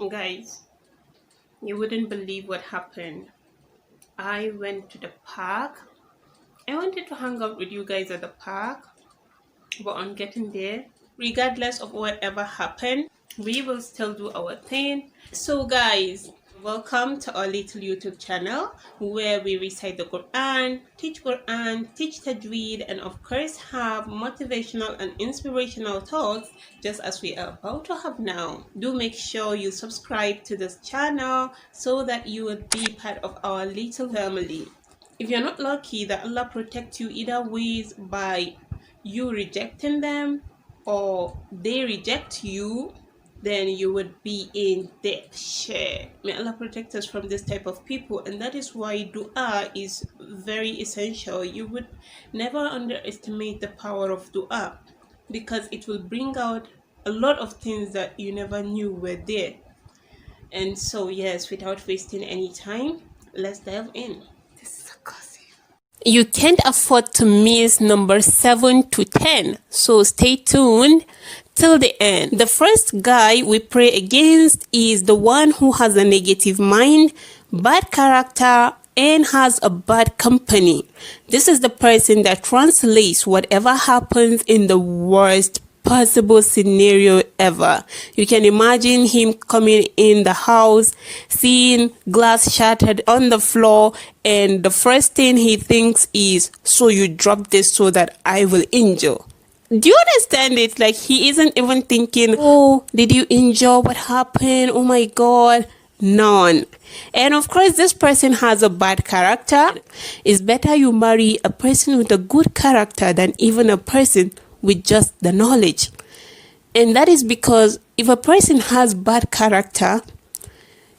Guys, you wouldn't believe what happened. I went to the park. I wanted to hang out with you guys at the park, but on getting there, regardless of whatever happened, we will still do our thing. So guys, welcome to our little YouTube channel where we recite the Qur'an, teach Tajweed, and of course have motivational and inspirational talks just as we are about to have now. Do make sure you subscribe to this channel so that you will be part of our little family. If you're not lucky that Allah protect you either ways by you rejecting them or they reject you, then you would be in deep share. May Allah protect us from this type of people, and that is why dua is very essential. You would never underestimate the power of dua because it will bring out a lot of things that you never knew were there. And so yes, without wasting any time, let's dive in. You can't afford to miss number 7 to 10, so stay tuned till the end. The first guy we pray against is the one who has a negative mind, bad character, and has a bad company. This is the person that translates whatever happens in the worst possible scenario ever. You can imagine him coming in the house, seeing glass shattered on the floor, and the first thing he thinks is, so you dropped this so that I will injure. Do you understand it? Like, he isn't even thinking, oh, did you injure? What happened? Oh my God. None. And of course, this person has a bad character. It's better you marry a person with a good character than even a person with just the knowledge. And that is because if a person has bad character,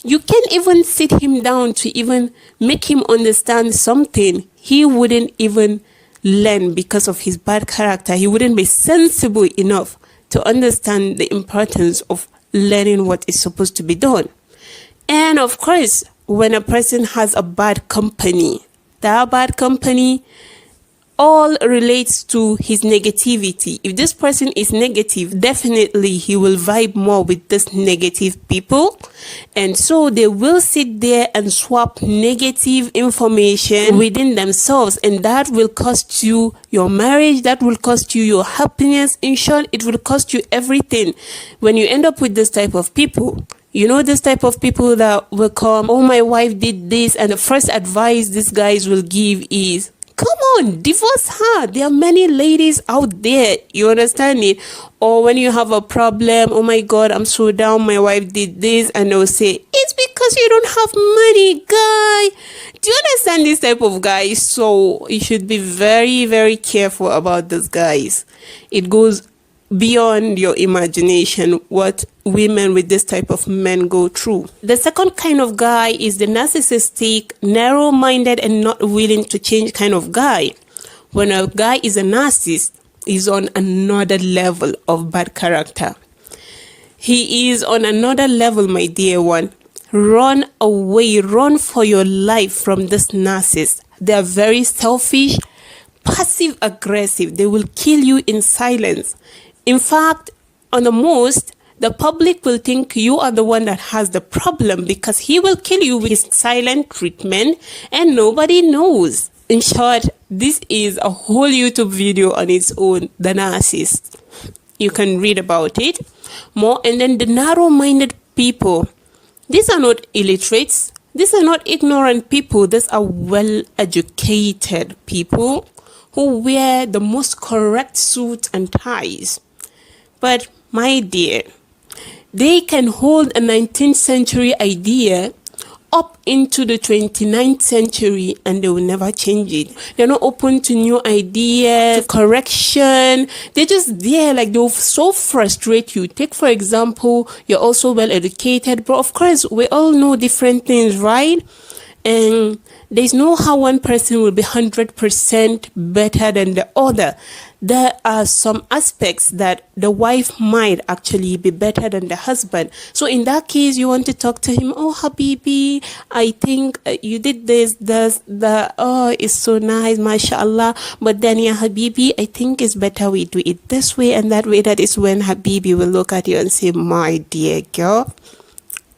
you can't even sit him down to even make him understand something. He wouldn't even learn because of his bad character. He wouldn't be sensible enough to understand the importance of learning what is supposed to be done. And of course, when a person has a bad company, that bad company all relates to his negativity. If this person is negative, definitely he will vibe more with this negative people, and so they will sit there and swap negative information within themselves, and that will cost you your marriage, that will cost you your happiness. In short, it will cost you everything when you end up with this type of people. You know, this type of people that will come, oh, my wife did this, and the first advice these guys will give is, come on, divorce her. There are many ladies out there. You understand it? Or when you have a problem, oh my God, I'm so down, my wife did this, and they'll say, it's because you don't have money, guy. Do you understand this type of guys? So you should be very, very careful about these guys. It goes beyond your imagination what women with this type of men go through. The second kind of guy is the narcissistic, narrow-minded, and not willing to change kind of guy. When a guy is a narcissist, he's on another level of bad character. He is on another level, my dear one. Run away, run for your life from this narcissist. They are very selfish, passive-aggressive. They will kill you in silence. In fact, on the most, the public will think you are the one that has the problem because he will kill you with his silent treatment and nobody knows. In short, this is a whole YouTube video on its own, the narcissist. You can read about it more. And then the narrow-minded people, these are not illiterates. These are not ignorant people. These are well-educated people who wear the most correct suits and ties. But my dear, they can hold a 19th century idea up into the 29th century and they will never change it. They're not open to new ideas, to correction. They're just there, like they'll so frustrate you. Take for example, you're also well educated, but of course we all know different things, right? And there's no how one person will be 100% better than the other. There are some aspects that the wife might actually be better than the husband. So in that case, you want to talk to him. Oh, Habibi, I think you did this, that. Oh, it's so nice, mashallah. But then, yeah, Habibi, I think it's better we do it this way and that way. That is when Habibi will look at you and say, my dear girl,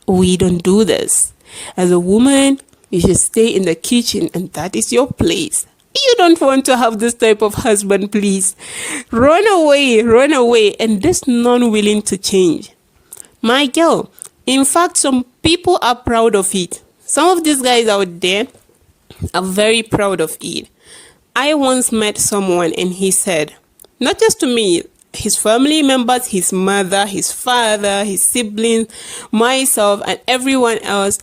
we don't do this. As a woman, you should stay in the kitchen and that is your place. You don't want to have this type of husband, please. Run away. And this non-willing to change. My girl, in fact, some people are proud of it. Some of these guys out there are very proud of it. I once met someone and he said, not just to me, his family members, his mother, his father, his siblings, myself, and everyone else,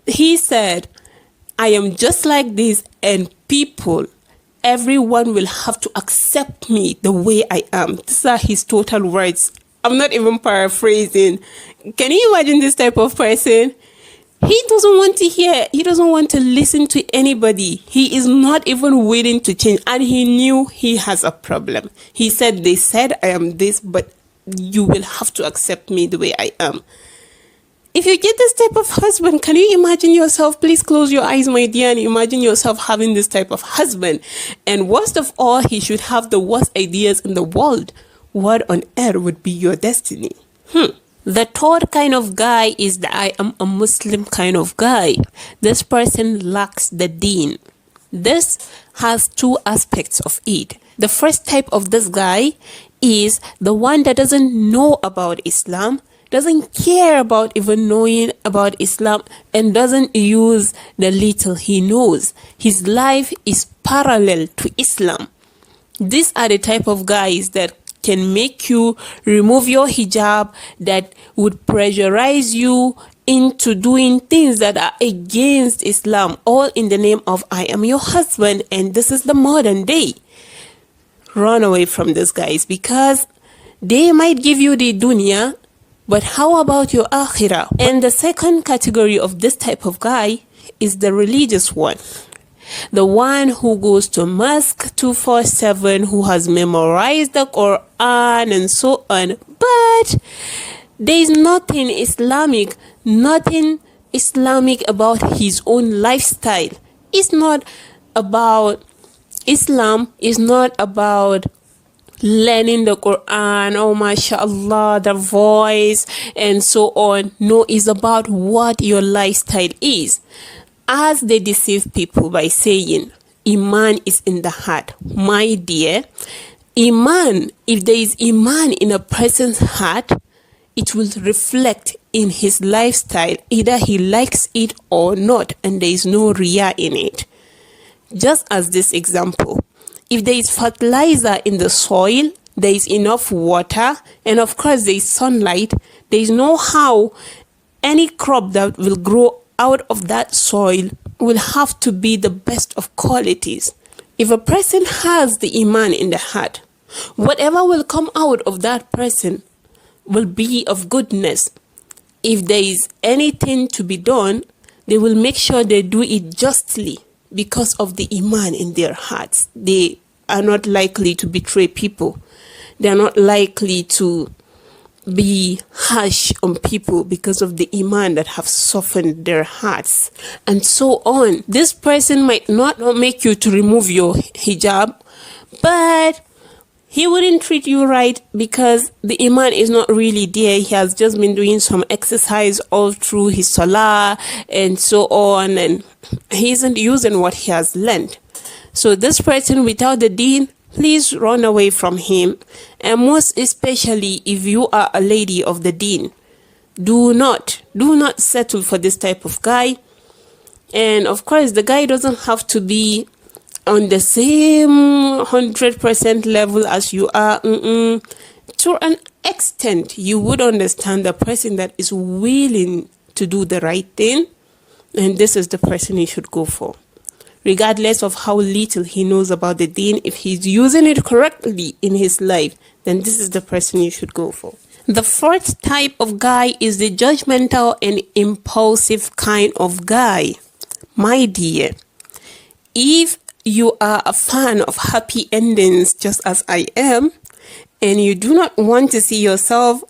he said, I am just like this, and everyone will have to accept me the way I am. These are his total words. I'm not even paraphrasing. Can you imagine this type of person? He doesn't want to hear. He doesn't want to listen to anybody. He is not even willing to change. And he knew he has a problem. He said, they said I am this, but you will have to accept me the way I am. If you get this type of husband, can you imagine yourself? Please close your eyes, my dear, and imagine yourself having this type of husband. And worst of all, he should have the worst ideas in the world. What on earth would be your destiny? The third kind of guy is the I am a Muslim kind of guy. This person lacks the deen. This has two aspects of it. The first type of this guy is the one that doesn't know about Islam, doesn't care about even knowing about Islam, and doesn't use the little he knows. His life is parallel to Islam. These are the type of guys that can make you remove your hijab, that would pressurize you into doing things that are against Islam, all in the name of I am your husband. And this is the modern day. Run away from these guys, because they might give you the dunya, but how about your akhirah? And the second category of this type of guy is the religious one. The one who goes to mosque 247, who has memorized the Qur'an and so on. But there is nothing Islamic about his own lifestyle. It's not about Islam, is not about learning the Quran, oh mashallah, the voice and so on. No, it's about what your lifestyle is. As they deceive people by saying Iman is in the heart. My dear, Iman, if there is Iman in a person's heart, it will reflect in his lifestyle. Either he likes it or not, and there is no riyah in it. Just as this example, if there is fertilizer in the soil, there is enough water, and of course there is sunlight, there is no how any crop that will grow out of that soil will have to be the best of qualities. If a person has the Iman in the heart, whatever will come out of that person will be of goodness. If there is anything to be done, they will make sure they do it justly because of the Iman in their hearts. They are not likely to betray people. They are not likely to be harsh on people because of the Iman that have softened their hearts, and so on. This person might not make you to remove your hijab, but he wouldn't treat you right because the Iman is not really there. He has just been doing some exercise all through his salah and so on, and he isn't using what he has learned. So this person without the deen, please run away from him. And most especially if you are a lady of the deen, do not settle for this type of guy. And of course, the guy doesn't have to be on the same 100% level as you are. To an extent, you would understand the person that is willing to do the right thing, and this is the person you should go for. Regardless of how little he knows about the deen, if he's using it correctly in his life, then this is the person you should go for. The fourth type of guy is the judgmental and impulsive kind of guy. My dear, if you are a fan of happy endings just as I am, and you do not want to see yourself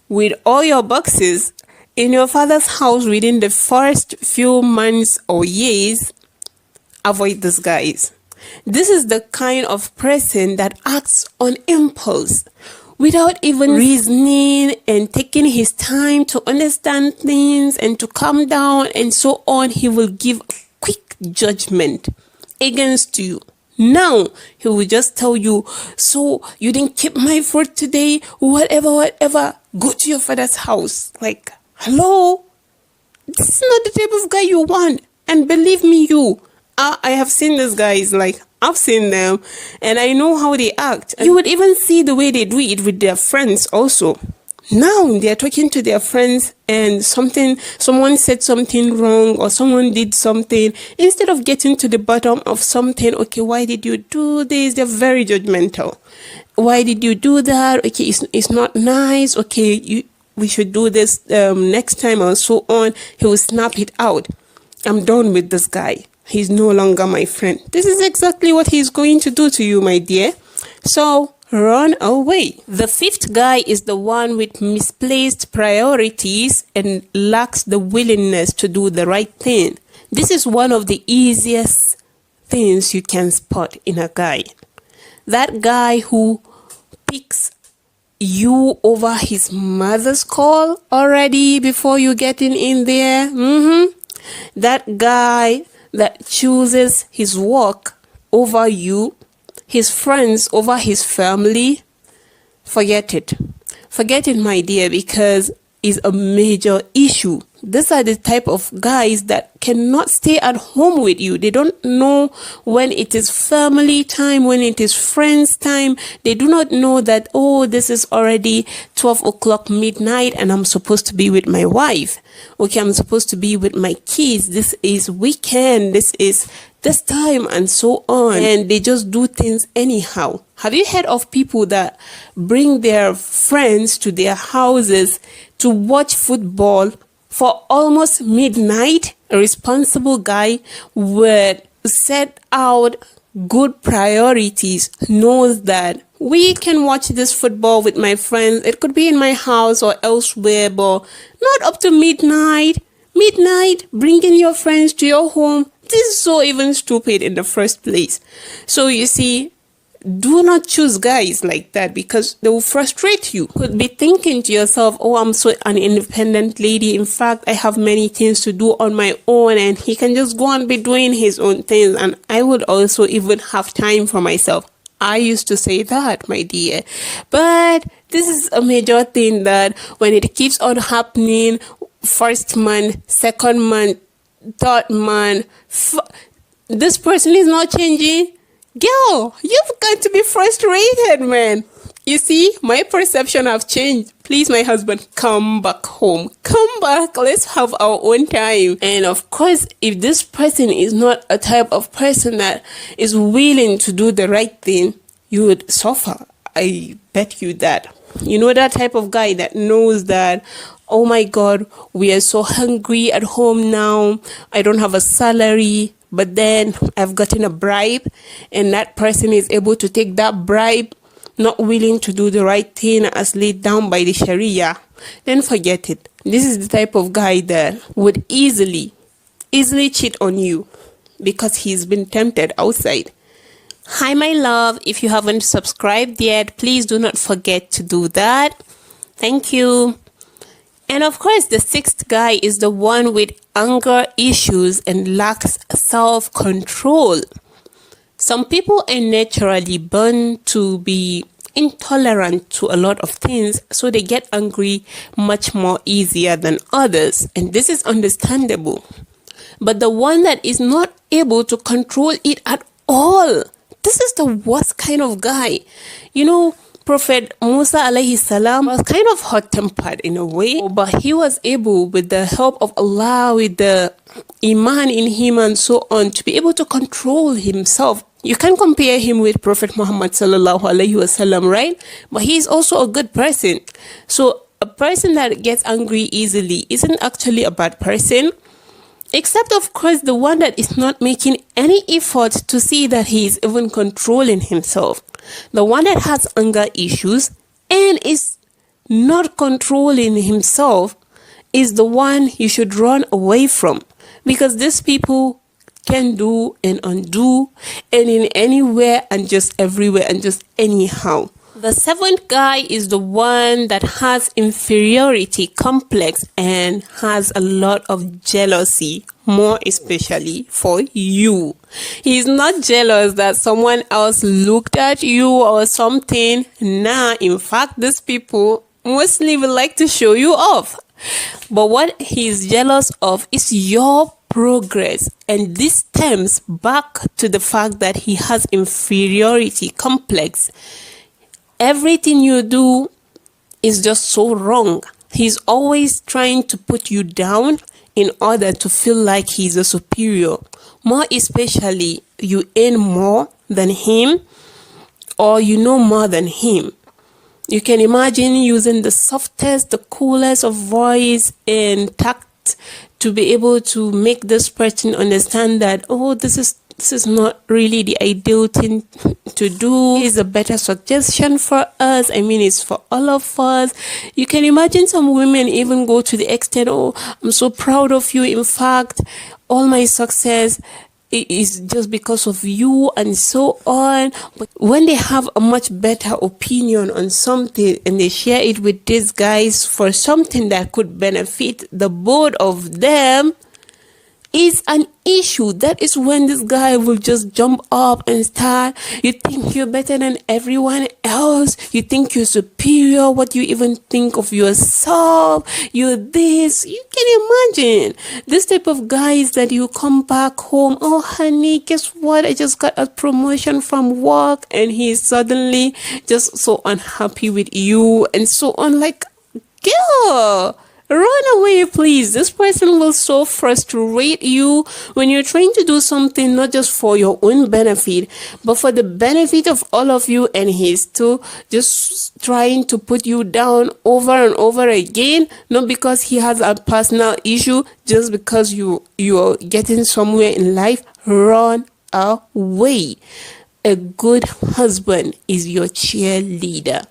with all your boxes in your father's house within the first few months or years, avoid these guys. This is the kind of person that acts on impulse. without even reasoning and taking his time to understand things and to calm down and so on. He will give quick judgment against you. Now he will just tell you, so you didn't keep my food today, whatever, go to your father's house. Like, hello, this is not the type of guy you want. And believe me, I have seen these guys, like, I've seen them, and I know how they act. You would even see the way they do it with their friends also. Now they're talking to their friends and someone said something wrong or someone did something. Instead of getting to the bottom of something, okay, why did you do this? They're very judgmental. Why did you do that? Okay, it's not nice. Okay, we should do this next time and so on. He will snap it out. I'm done with this guy. He's no longer my friend. This is exactly what he's going to do to you, my dear. So run away. The fifth guy is the one with misplaced priorities and lacks the willingness to do the right thing. This is one of the easiest things you can spot in a guy. That guy who picks you over his mother's call already before you getting in there. That guy that chooses his work over you, his friends over his family, forget it. Forget it, my dear, because it's a major issue. These are the type of guys that cannot stay at home with you. They don't know when it is family time, when it is friends time. They do not know that, oh, this is already 12 o'clock midnight and I'm supposed to be with my wife. Okay, I'm supposed to be with my kids. This is weekend. This is this time and so on. And they just do things anyhow. Have you heard of people that bring their friends to their houses to watch football for almost midnight? A responsible guy would set out good priorities, knows that we can watch this football with my friends. It could be in my house or elsewhere, but not up to midnight. Bringing your friends to your home. This is so even stupid in the first place. So you see, do not choose guys like that because they will frustrate you. You could be thinking to yourself, oh, I'm so an independent lady. In fact, I have many things to do on my own and he can just go and be doing his own things. And I would also even have time for myself. I used to say that, my dear. But this is a major thing that when it keeps on happening, first month, second month, third month, this person is not changing. Girl, you've got to be frustrated, man. You see, my perception have changed. Please, my husband, come back home. Come back. Let's have our own time. And of course, if this person is not a type of person that is willing to do the right thing, you would suffer. I bet you that. You know that type of guy that knows that, oh my God, we are so hungry at home now. I don't have a salary. But then I've gotten a bribe and that person is able to take that bribe, not willing to do the right thing as laid down by the Sharia, then forget it. This is the type of guy that would easily cheat on you because he's been tempted outside. Hi, my love. If you haven't subscribed yet, please do not forget to do that. Thank you. And of course, the sixth guy is the one with anger issues and lacks self-control. Some people are naturally born to be intolerant to a lot of things, so they get angry much more easier than others, and this is understandable. But the one that is not able to control it at all, this is the worst kind of guy. You know, Prophet Musa alayhi salam was kind of hot-tempered in a way, but he was able, with the help of Allah, with the iman in him and so on, to be able to control himself. You can compare him with Prophet Muhammad sallallahu alayhi wasallam, right? But he is also a good person. So a person that gets angry easily isn't actually a bad person. Except, of course, the one that is not making any effort to see that he is even controlling himself. The one that has anger issues and is not controlling himself is the one you should run away from. Because these people can do and undo and in anywhere and just everywhere and just anyhow. The seventh guy is the one that has inferiority complex and has a lot of jealousy, more especially for you. He's not jealous that someone else looked at you or something. Nah, in fact, these people mostly will like to show you off. But what he's jealous of is your progress, and this stems back to the fact that he has inferiority complex. Everything you do is just so wrong. He's always trying to put you down in order to feel like he's a superior. More especially, you earn more than him or you know more than him. You can imagine using the softest, the coolest of voice and tact to be able to make this person understand that, oh, this is not really the ideal thing to do. It's a better suggestion for us. I mean, it's for all of us. You can imagine some women even go to the extent, oh, I'm so proud of you. In fact, all my success is just because of you and so on. But when they have a much better opinion on something and they share it with these guys for something that could benefit the both of them, is an issue. That is when this guy will just jump up and start, you think you're better than everyone else, you think you're superior, what you even think of yourself, you're this. You can imagine this type of guys that you come back home, oh honey, guess what, I just got a promotion from work, and he's suddenly just so unhappy with you and so on. Like, girl, run away, please. This person will so frustrate you when you're trying to do something not just for your own benefit, but for the benefit of all of you, and he's still just trying to put you down over and over again, not because he has a personal issue, just because you're getting somewhere in life. Run away. A good husband is your cheerleader.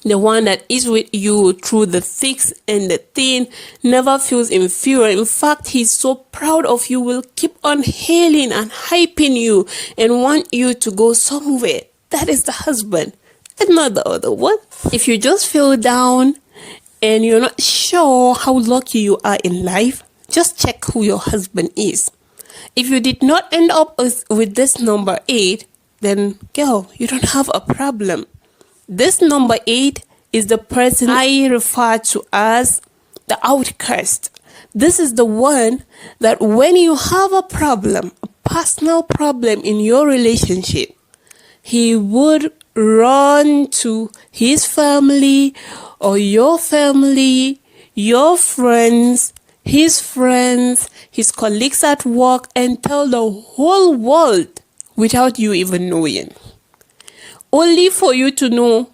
The one that is with you through the thick and the thin, never feels inferior. In fact, he's so proud of you, will keep on hailing and hyping you and want you to go somewhere. That is the husband and not the other one. If you just feel down and you're not sure how lucky you are in life, just check who your husband is. If you did not end up with this number 8, then girl, you don't have a problem. This number 8 is the person I refer to as the outcast. This is the one that when you have a problem, a personal problem in your relationship, he would run to his family or your family, your friends, his colleagues at work, and tell the whole world without you even knowing. Only for you to know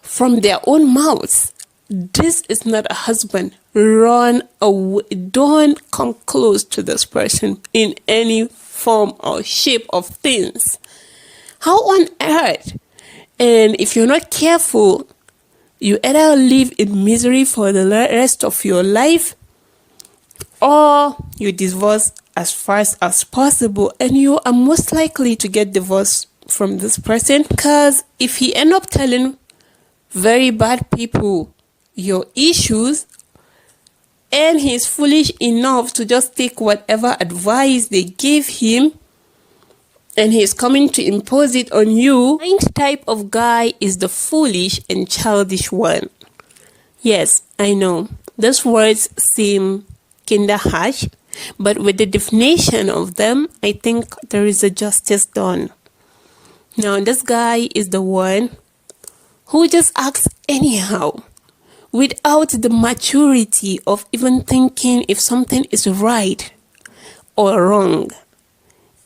from their own mouths, this is not a husband. Run away. Don't come close to this person in any form or shape of things. How on earth? And if you're not careful, you either live in misery for the rest of your life, or you divorce as fast as possible, and you are most likely to get divorced from this person, because if he end up telling very bad people your issues and he's foolish enough to just take whatever advice they give him and he's coming to impose it on you, the ninth type of guy is the foolish and childish one. Yes, I know these words seem kinda harsh, but with the definition of them, I think there is a justice done. Now, this guy is the one who just acts anyhow, without the maturity of even thinking if something is right or wrong.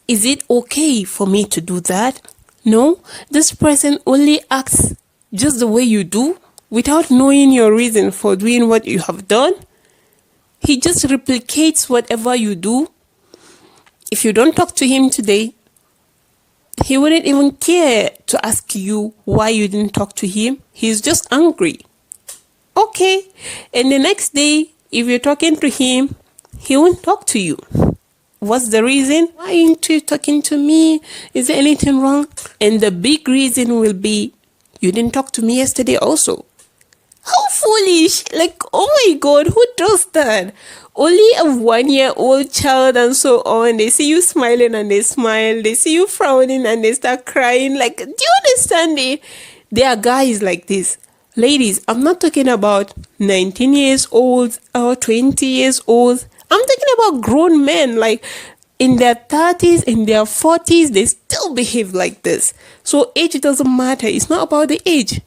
Is it okay for me to do that? No, this person only acts just the way you do, without knowing your reason for doing what you have done. He just replicates whatever you do. If you don't talk to him today, he wouldn't even care to ask you why you didn't talk to him. He's just angry. Okay. And the next day, if you're talking to him, he won't talk to you. What's the reason? Why aren't you talking to me? Is there anything wrong? And the big reason will be You didn't talk to me yesterday also. How foolish! Like, oh my god, who does that? Only a 1-year-old child and so on. They see you smiling and they smile. They see you frowning and they start crying. Like, do you understand it? There are guys like this. Ladies, I'm not talking about 19 years old or 20 years old. I'm talking about grown men, like in their 30s, in their 40s, they still behave like this. So age doesn't matter. It's not about the age.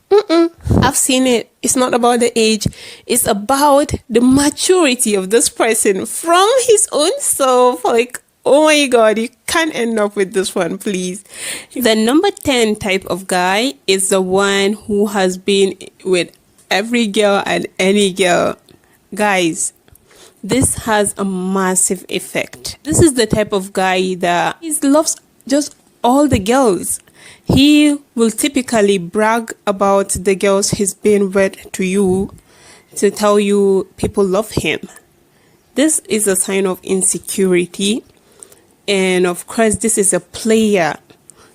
I've seen it. It's not about the age. It's about the maturity of this person from his own self. Like, oh my god, you can't end up with this one, please. The number 10 type of guy is the one who has been with every girl and any girl. Guys, this has a massive effect. This is the type of guy that he loves just all the girls. He will typically brag about the girls he's been with to you to tell you people love him. This is a sign of insecurity. And of course, this is a player.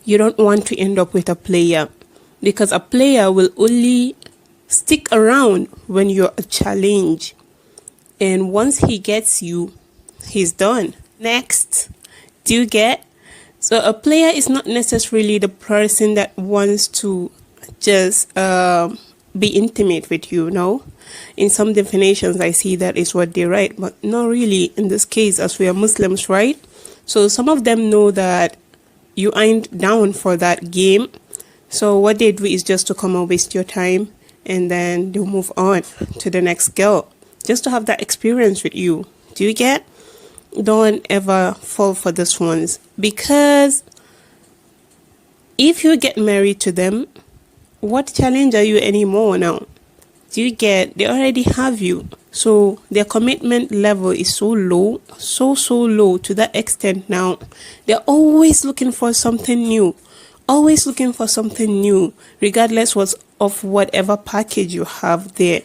You don't want to end up with a player, because a player will only stick around when you're a challenge. And once he gets you, he's done. Next, do you get? So a player is not necessarily the person that wants to just be intimate with you, no? In some definitions, I see that is what they write, but not really in this case, as we are Muslims, right? So some of them know that you ain't down for that game. So what they do is just to come and waste your time, and then they'll move on to the next girl, just to have that experience with you. Do you get? Don't ever fall for this ones, because if you get married to them, what challenge are you anymore now? Do you get? They already have you. So their commitment level is so low, so low, to that extent now. They're always looking for something new. Always looking for something new, regardless of whatever package you have there.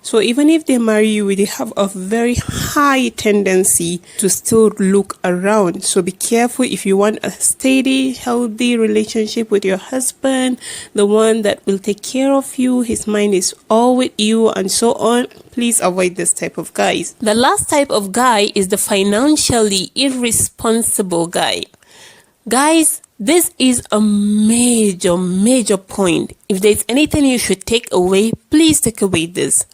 So even if they marry you, they have a very high tendency to still look around. So be careful if you want a steady, healthy relationship with your husband, the one that will take care of you, his mind is all with you and so on. Please avoid this type of guys. The last type of guy is the financially irresponsible guy. Guys, this is a major point. If there's anything you should take away, please take away this.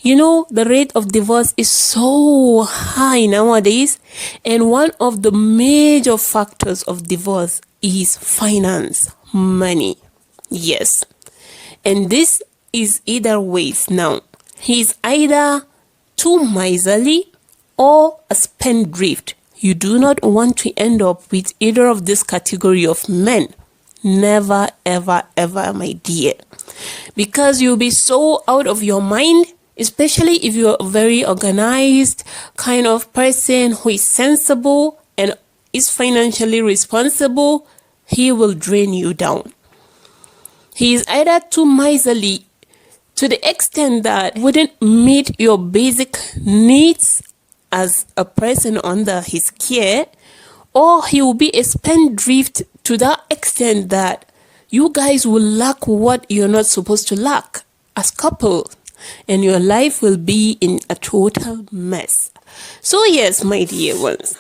You know, the rate of divorce is so high nowadays, and one of the major factors of divorce is finance, money. Yes. And this is either ways now. He's either too miserly or a spendthrift. You do not want to end up with either of this category of men. Never, ever, my dear. Because you'll be so out of your mind, especially if you're a very organized kind of person who is sensible and is financially responsible. He will drain you down. He is either too miserly to the extent that wouldn't meet your basic needs as a person under his care, or he will be a spendthrift to that extent that you guys will lack what you're not supposed to lack as couple, and your life will be in a total mess. So yes, my dear ones,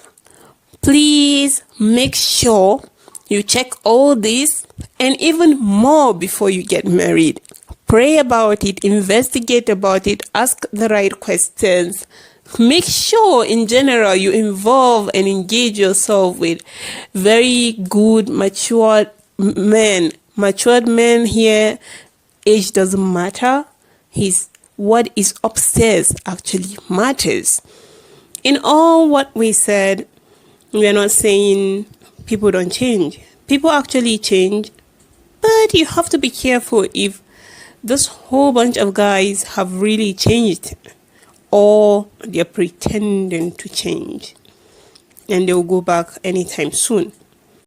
please make sure you check all this and even more before you get married. Pray about it, investigate about it, ask the right questions. Make sure in general you involve and engage yourself with very good, matured men. Matured men here, age doesn't matter. What is upstairs actually matters. In all what we said, we are not saying people don't change. People actually change, but you have to be careful if this whole bunch of guys have really changed, or they're pretending to change and they'll go back anytime soon.